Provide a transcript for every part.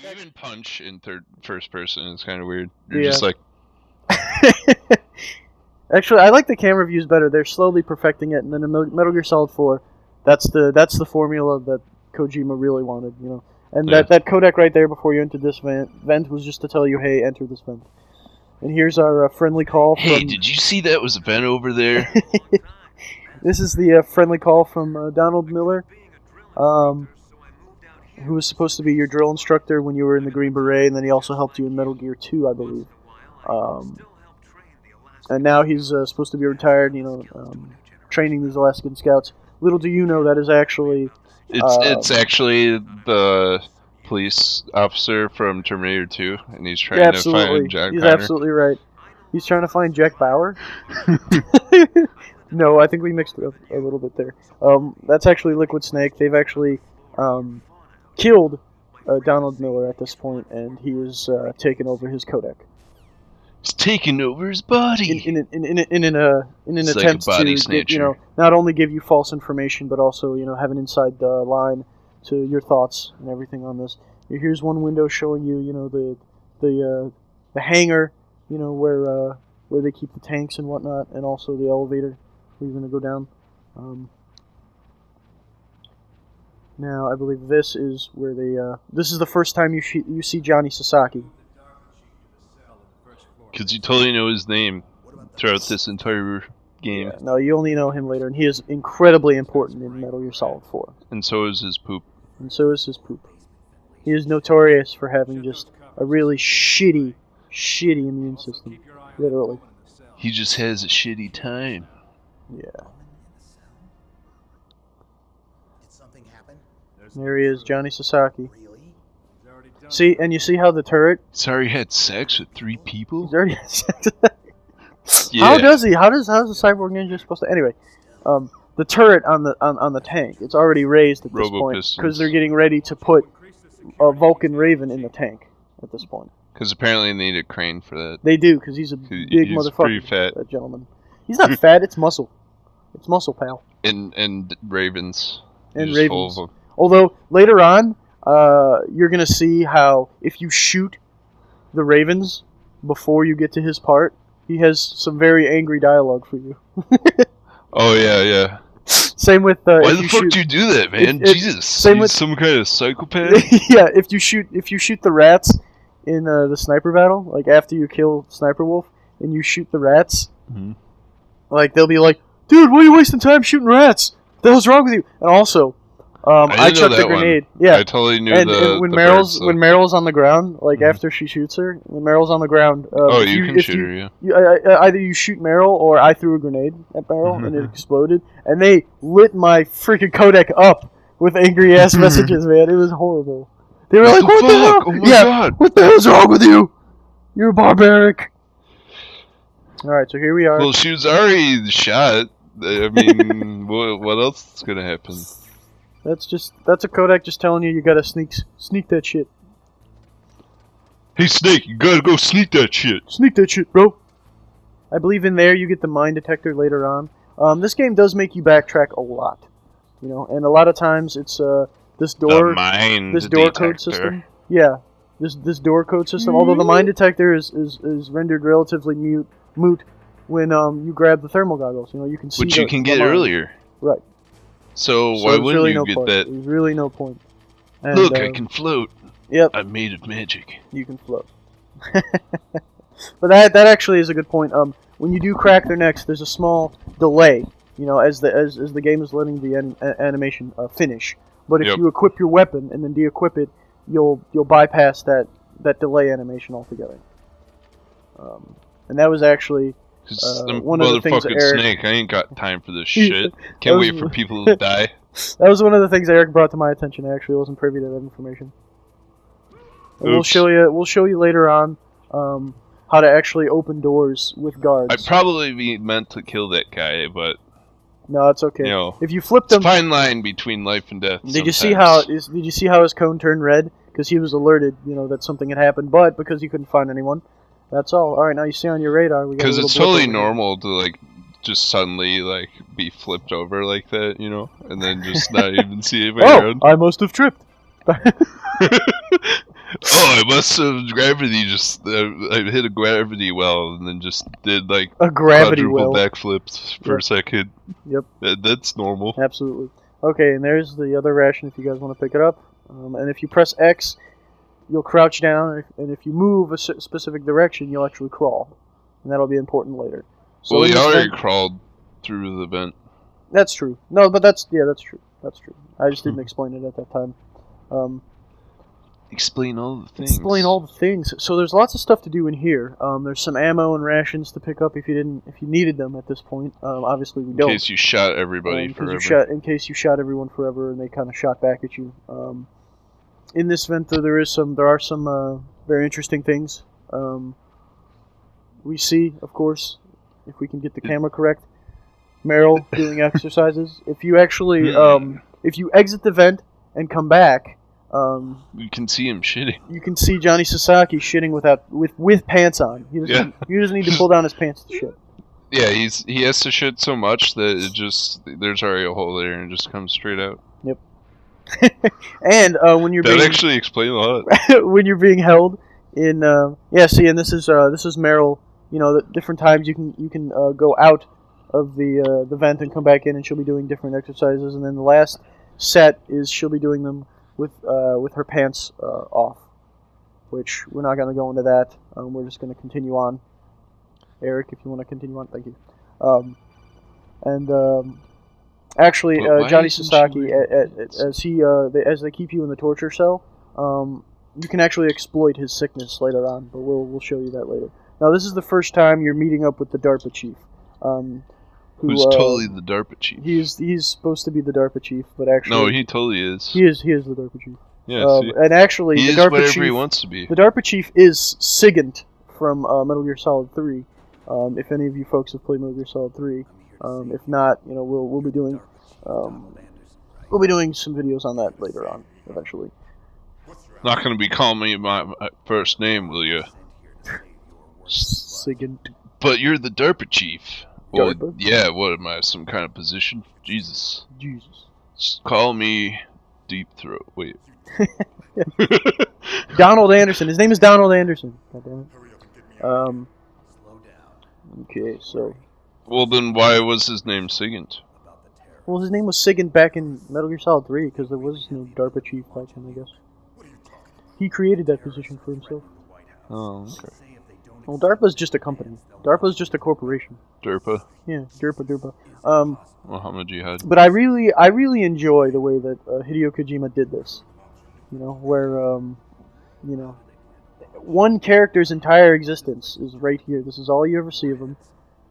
You even punch in first person. It's kind of weird. You're just like. Actually, I like the camera views better. They're slowly perfecting it, and then in Metal Gear Solid 4, that's the formula that Kojima really wanted, you know. And that codec right there before you entered this vent was just to tell you, hey, enter this vent. And here's our friendly call from... Hey, did you see that was a vent over there? This is the friendly call from Donald Miller, who was supposed to be your drill instructor when you were in the Green Beret, and then he also helped you in Metal Gear 2, I believe. And now he's supposed to be retired, you know, training these Alaskan Scouts. Little do you know that is actually... It's actually the police officer from Terminator 2, and he's trying to find John He's Connor. Absolutely right. He's trying to find Jack Bauer. No, I think we mixed it up a little bit there. That's actually Liquid Snake. They've actually killed Donald Miller at this point, and he is taken over his codec. He's taking over his body. In an attempt to, you know, not only give you false information, but also, you know, have an inside line to your thoughts and everything on this. Here's one window showing you, you know, the hangar, you know, where they keep the tanks and whatnot, and also the elevator where you're going to go down. Now, I believe this is where they. This is the first time you see Johnny Sasaki. Because you totally know his name throughout this entire game. Yeah, no, you only know him later, and he is incredibly important in Metal Gear Solid 4. And so is his poop. And so is his poop. He is notorious for having just a really shitty immune system. Literally. He just has a shitty time. Yeah. There he is, Johnny Sasaki. See, and you see how the turret... He's already had sex with 3 people? He's already had sex. Yeah. How does he? How's the cyborg ninja supposed to... Anyway, the turret on the tank, it's already raised at this point. Because they're getting ready to put a Vulcan Raven in the tank at this point. Because apparently they need a crane for that. They do, because he's a big motherfucker. Pretty fat. That gentleman. He's not fat, it's muscle. It's muscle, pal. And ravens. And ravens. Although, later on... you're going to see how if you shoot the ravens before you get to his part, he has some very angry dialogue for you. Oh, yeah. Same with... Why the fuck do you do that, man? Jesus, same with some kind of psychopath? Yeah, if you shoot the rats in the sniper battle, like after you kill Sniper Wolf, and you shoot the rats, like they'll be like, dude, why are you wasting time shooting rats? What the hell's wrong with you? And also... I chucked the grenade. One. Yeah, I totally knew and when Meryl's on the ground, like after she shoots her, when Meryl's on the ground, you can shoot her. Yeah. Either you shoot Meryl or I threw a grenade at Meryl and it exploded, and they lit my freaking codec up with angry ass messages. Man, it was horrible. They were like, "What the hell? Oh my God. What the hell's wrong with you? You're barbaric." All right, so here we are. Well, she was already shot. I mean, what else is gonna happen? That's a codec just telling you gotta sneak that shit. Hey Snake, you gotta go sneak that shit. Sneak that shit, bro. I believe in there you get the mine detector later on. This game does make you backtrack a lot, you know, and a lot of times it's this door code system. Yeah, this door code system. Although the mine detector is rendered relatively moot when you grab the thermal goggles. You know, you can see. Which you can get earlier. Right. So why wouldn't you get that? There's really no point. And, look, I can float. Yep. I'm made of magic. You can float. But that actually is a good point. When you do crack their necks, there's a small delay, you know, as the game is letting the animation finish. But if you equip your weapon and then de-equip it, you'll bypass that delay animation altogether. And that was actually... one of the things Eric... Snake, I ain't got time for this shit. Can't wait for people to die. That was one of the things Eric brought to my attention. I actually wasn't privy to that information. And we'll show you later on how to actually open doors with guards. I'd probably be meant to kill that guy, but no, it's okay. You know, if you flip them, it's a fine line between life and death. Did you see how his cone turned red? Because he was alerted, you know, that something had happened, but because he couldn't find anyone. That's all. All right, now you see on your radar. Because it's totally normal to like just suddenly like be flipped over like that, you know, and then just not even see anybody around. I must have tripped. Oh, I must have gravity just. I hit a gravity well and then just did like A gravity quadruple well. backflips for a second. Yep. That's normal. Absolutely. Okay, and there's the other ration if you guys want to pick it up. And if you press X, you'll crouch down, and if you move a specific direction, you'll actually crawl. And that'll be important later. So Well, he already crawled through the vent. That's true. No, but that's true. That's true. I just didn't explain it at that time. Explain all the things. Explain all the things. So there's lots of stuff to do in here. There's some ammo and rations to pick up if you needed them at this point. Obviously we don't. In case you shot everybody forever. In case you shot everyone forever and they kind of shot back at you. In this vent, though, there are some very interesting things. We see, of course, if we can get the camera correct, Meryl doing exercises. If you actually, if you exit the vent and come back, you can see him shitting. You can see Johnny Sasaki shitting with pants on. He doesn't need to pull down his pants to shit. Yeah, he has to shit so much that there's already a hole there and it just comes straight out. Yep. And when you're that actually explains a lot. When you're being held in see, and this is Meryl. You know, the different times you can go out of the vent and come back in, and she'll be doing different exercises. And then the last set is she'll be doing them with her pants off, which we're not going to go into that. We're just going to continue on. Eric, if you want to continue on, thank you. Actually, Johnny Sasaki, as they keep you in the torture cell, you can actually exploit his sickness later on, but we'll show you that later. Now, this is the first time you're meeting up with the Darpa chief. Who's totally the Darpa chief. He's supposed to be the Darpa chief, but actually... No, he totally is. He is the Darpa chief. Yeah, and actually, he the is Darpa whatever chief, he wants to be. The Darpa chief is Sigint from Metal Gear Solid 3. If any of you folks have played Metal Gear Solid 3, if not, you know, we'll be doing some videos on that later on, eventually. Not going to be calling me my first name, will you? Sigint. But you're the Darpa chief. Well, Darpa? yeah, what am I, some kind of position? Jesus. Just call me Deep Throat. Wait. Donald Anderson. His name is Donald Anderson. God damn it. Okay, so... Well, then why was his name Sigint? Well, his name was Sigint back in Metal Gear Solid 3, because there was no Darpa chief back then, I guess. He created that position for himself. Oh, okay. Well, DARPA's just a company. DARPA's just a corporation. Derpa? Yeah, Derpa. Muhammad Jihad. But I really enjoy the way that Hideo Kojima did this. You know, where, you know, one character's entire existence is right here. This is all you ever see of him.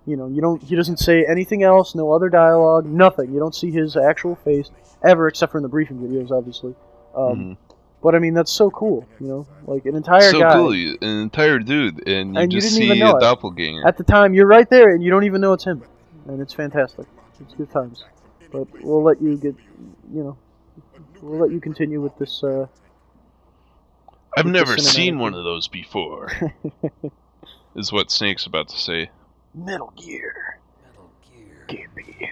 You know, he doesn't say anything else, no other dialogue, nothing. You don't see his actual face ever, except for in the briefing videos, obviously. But I mean, that's so cool, you know, like an entire guy. So cool, an entire dude, and you just didn't even see know a it. doppelganger. At the time, you're right there, and you don't even know it's him, and it's fantastic. It's good times. But we'll let you we'll let you continue with this. I've never seen one of those before. Is what Snake's about to say. Metal Gear. Can't be.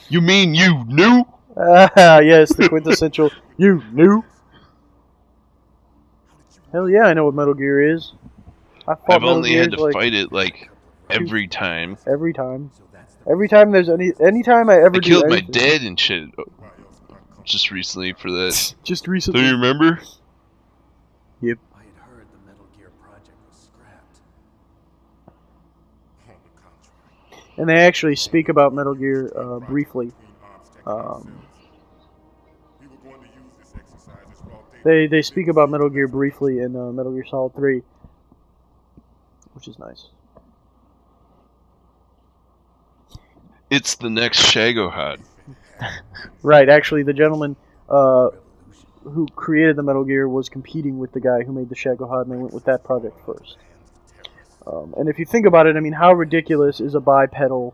You mean you knew? Yes, the quintessential. You knew? Hell yeah, I know what Metal Gear is. I've only had to fight it like every time. Every time there's anytime I ever I killed my dad and shit just recently for that. Just recently. Do you remember? Yep. I had heard the Metal Gear project was scrapped. And they actually speak about Metal Gear briefly. They speak about Metal Gear briefly in Metal Gear Solid 3, which is nice. It's the next Shagohod. Right, actually, the gentleman who created the Metal Gear was competing with the guy who made the Shagohod, and they went with that project first. And if you think about it, I mean, how ridiculous is a bipedal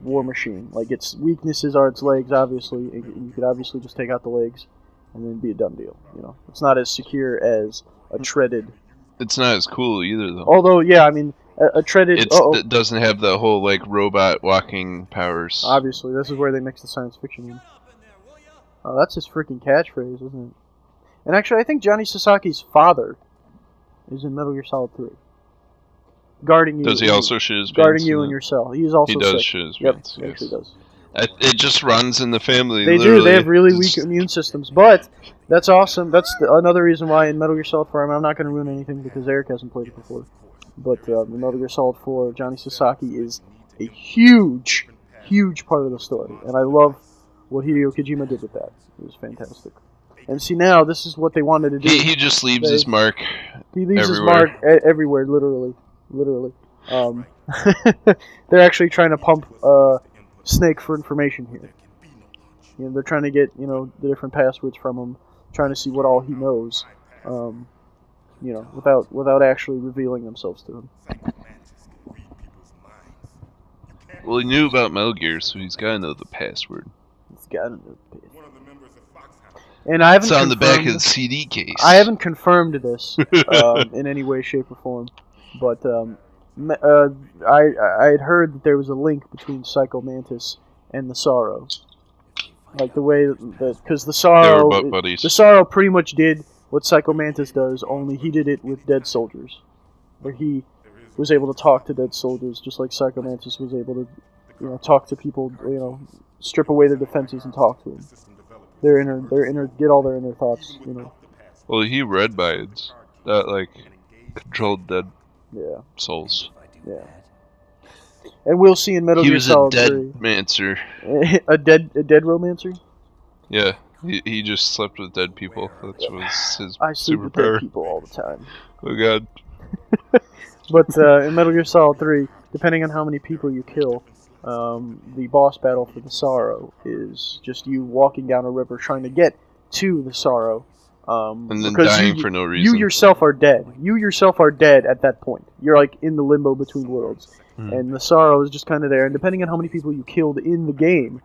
war machine? Like, its weaknesses are its legs, obviously. You could obviously just take out the legs and then be a done deal, you know. It's not as secure as a treaded... It's not as cool either, though. Although, yeah, I mean, a treaded... It doesn't have the whole, like, robot walking powers. Obviously, this is where they mix the science fiction in. Oh, that's his freaking catchphrase, isn't it? And actually, I think Johnny Sasaki's father is in Metal Gear Solid 3. Guarding you. Does he also shit his pants? Guarding you in your cell. He's also He does sick. shit his Yep, pants. he actually does. It just runs in the family. They literally. do. They have really weak immune systems. But that's awesome. That's another reason why in Metal Gear Solid 4, I'm not going to ruin anything because Eric hasn't played it before. But in Metal Gear Solid 4, Johnny Sasaki is a huge, huge part of the story. And I love what Hideo Kojima did with that. It was fantastic. And see, now, this is what they wanted to do. He just leaves his mark. He leaves everywhere. his mark everywhere, literally. They're actually trying to pump Snake for information here. You know, they're trying to get the different passwords from him, trying to see what all he knows. Without actually revealing themselves to him. Well, he knew about Metal Gear, so he's got to know the password. He's got to know the password. And I haven't. It's on the back of the CD case. I haven't confirmed this in any way, shape, or form, but I had heard that there was a link between Psycho Mantis and the Sorrow, like the way that because the Sorrow pretty much did what Psycho Mantis does, only he did it with dead soldiers, where he was able to talk to dead soldiers just like Psycho Mantis was able to, talk to people, strip away their defenses and talk to them. Their inner, get all their inner thoughts, Well, he red bites that controlled dead souls. Yeah. And we'll see in Metal Gear Solid 3. He was a dead mancer. a dead romancer? Yeah, he just slept with dead people. That was his I sleep with dead people all the time. Oh god. But in Metal Gear Solid 3, depending on how many people you kill, the boss battle for the Sorrow is just you walking down a river trying to get to the Sorrow. And then dying for no reason. You yourself are dead. You yourself are dead at that point. You're like in the limbo between worlds. And the Sorrow is just kind of there. And depending on how many people you killed in the game,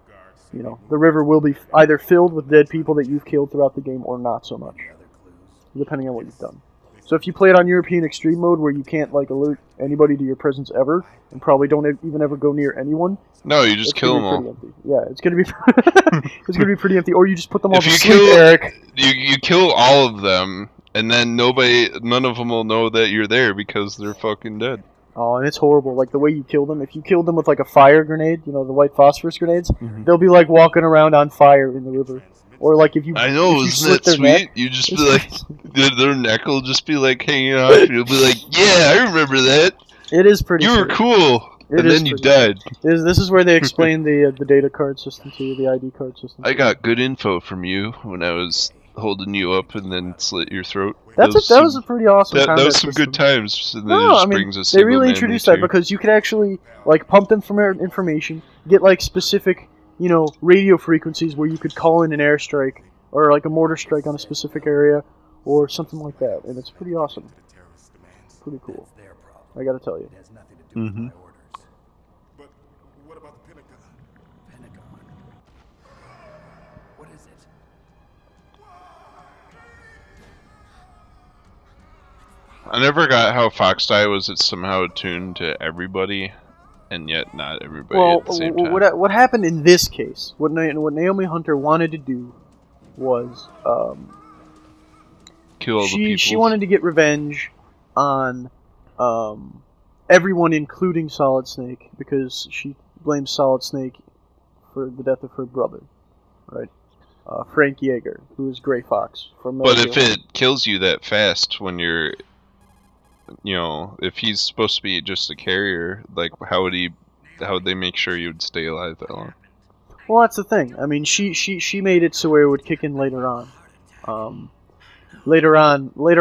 the river will be either filled with dead people that you've killed throughout the game or not so much. Depending on what you've done. So if you play it on European Extreme Mode, where you can't alert anybody to your presence ever, and probably don't even ever go near anyone. No, you just kill them all. Empty. Yeah, it's gonna be it's gonna be pretty empty. Or you just put them all to sleep, Eric. You kill all of them, and then none of them will know that you're there because they're fucking dead. Oh, and it's horrible. Like the way you kill them. If you killed them with a fire grenade, the white phosphorus grenades, they'll be walking around on fire in the river. Or if you, I know, isn't that sweet? Neck, you just be their neck will just be hanging off. You'll be like, yeah, I remember that. It is pretty. You were cool, and then you died. This is where they explain the data card system to you, the ID card system. I got good info from you when I was holding you up and then slit your throat. That was a pretty awesome. That was some good times. And they really introduced that because you could actually pump them from information, get specific. Radio frequencies where you could call in an airstrike or a mortar strike on a specific area or something like that, and it's pretty awesome. Pretty cool. I gotta tell you. Mm-hmm. But what about the Pentagon? What is it? I never got how Fox Die was somehow attuned to everybody. And yet not everybody at the same time. What happened in this case, what Naomi Hunter wanted to do was kill all the people. She wanted to get revenge on everyone, including Solid Snake, because she blames Solid Snake for the death of her brother, right? Frank Yeager, who is Gray Fox from Metal Gear. But if it kills you that fast when you're... if he's supposed to be just a carrier, how would they make sure you would stay alive that long? Well, that's the thing. I mean, she made it so where it would kick in later on. Later on, when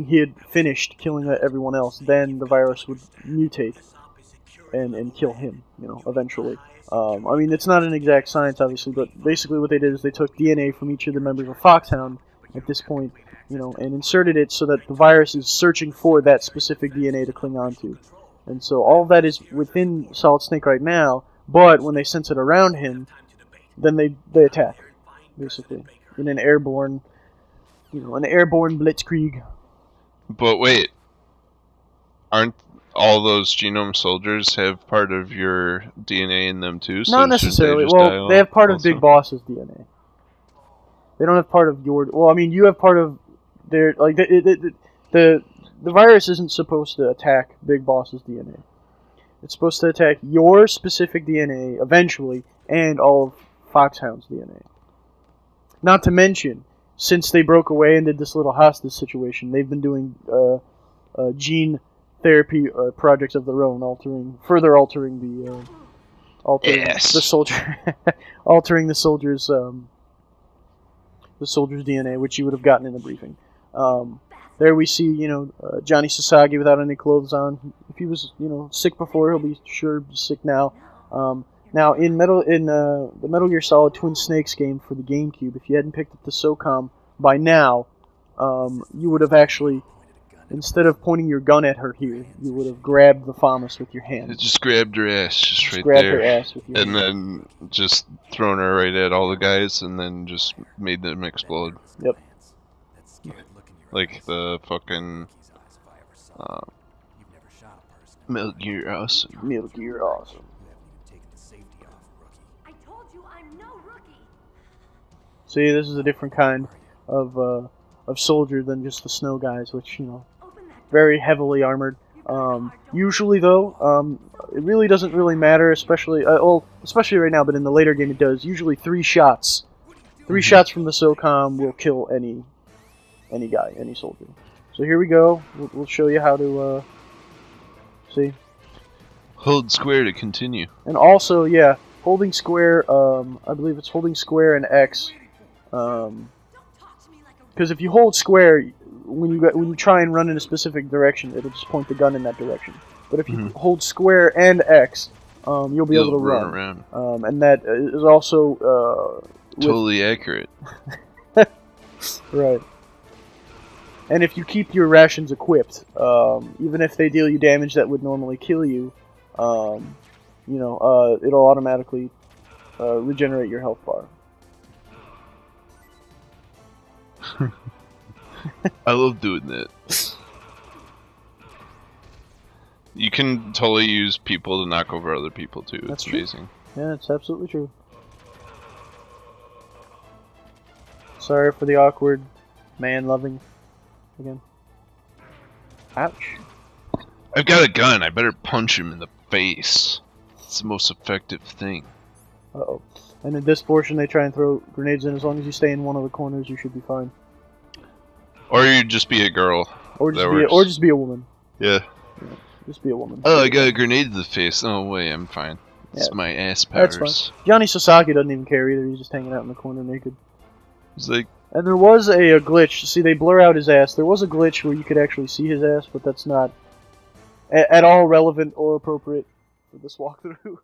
he had finished killing everyone else, then the virus would mutate and kill him. Eventually. I mean, it's not an exact science, obviously, but basically what they did is they took DNA from each of the members of Foxhound at this point. And inserted it so that the virus is searching for that specific DNA to cling on to. And so all of that is within Solid Snake right now, but when they sense it around him, then they attack, basically, in an airborne blitzkrieg. But wait, aren't all those genome soldiers have part of your DNA in them too? So not necessarily. Well, they have part of Big Boss's DNA. They don't have part of your. Well, I mean, you have part of their. Like the virus isn't supposed to attack Big Boss's DNA. It's supposed to attack your specific DNA eventually, and all of Foxhound's DNA. Not to mention, since they broke away and did this little hostage situation, they've been doing gene therapy projects of their own, further altering the soldier, altering the soldier's DNA, which you would have gotten in the briefing. There we see, Johnny Sasagi without any clothes on. If he was, sick before, he'll be sure sick now. Now in the Metal Gear Solid Twin Snakes game for the GameCube, if you hadn't picked up the SOCOM by now, you would have actually, instead of pointing your gun at her here, you would have grabbed the FAMAS with your hand. It just grabbed her ass, just right grabbed there. her ass with your and hand. then just thrown her right at all the guys, and then just made them explode. Yep. Like the fucking Metal Gear Awesome. Metal Gear Awesome. I told you I'm no rookie. See, this is a different kind of soldier than just the snow guys, which, very heavily armored. Usually, though, it really doesn't really matter, especially right now, but in the later game it does. Usually 3 shots. 3 shots from the SOCOM will kill any guy, any soldier. So here we go. We'll show you how to, see. Hold square to continue. And also, yeah, holding square, I believe it's holding square and X. Because if you hold square, when you try and run in a specific direction, it'll just point the gun in that direction. But if you hold square and X, you'll be able to run around. And that is also totally accurate. Right. And if you keep your rations equipped, even if they deal you damage that would normally kill you, it'll automatically regenerate your health bar. I love doing that. You can totally use people to knock over other people too. That's It's true. amazing. Yeah, it's absolutely true. Sorry for the awkward man-loving again. Ouch. I've got a gun. I better punch him in the face. It's the most effective thing. Uh-oh. And in this portion, they try and throw grenades in. As long as you stay in one of the corners, you should be fine. Or you just be a girl. Or just be a woman. Yeah. Just be a woman. Oh, I got a grenade in the face. Oh, wait, I'm fine. It's Yeah. my ass powers. That's fine. Johnny Sasaki doesn't even care either. He's just hanging out in the corner naked. It's like, And there was a glitch. See, they blur out his ass. There was a glitch where you could actually see his ass, but that's not at all relevant or appropriate for this walkthrough.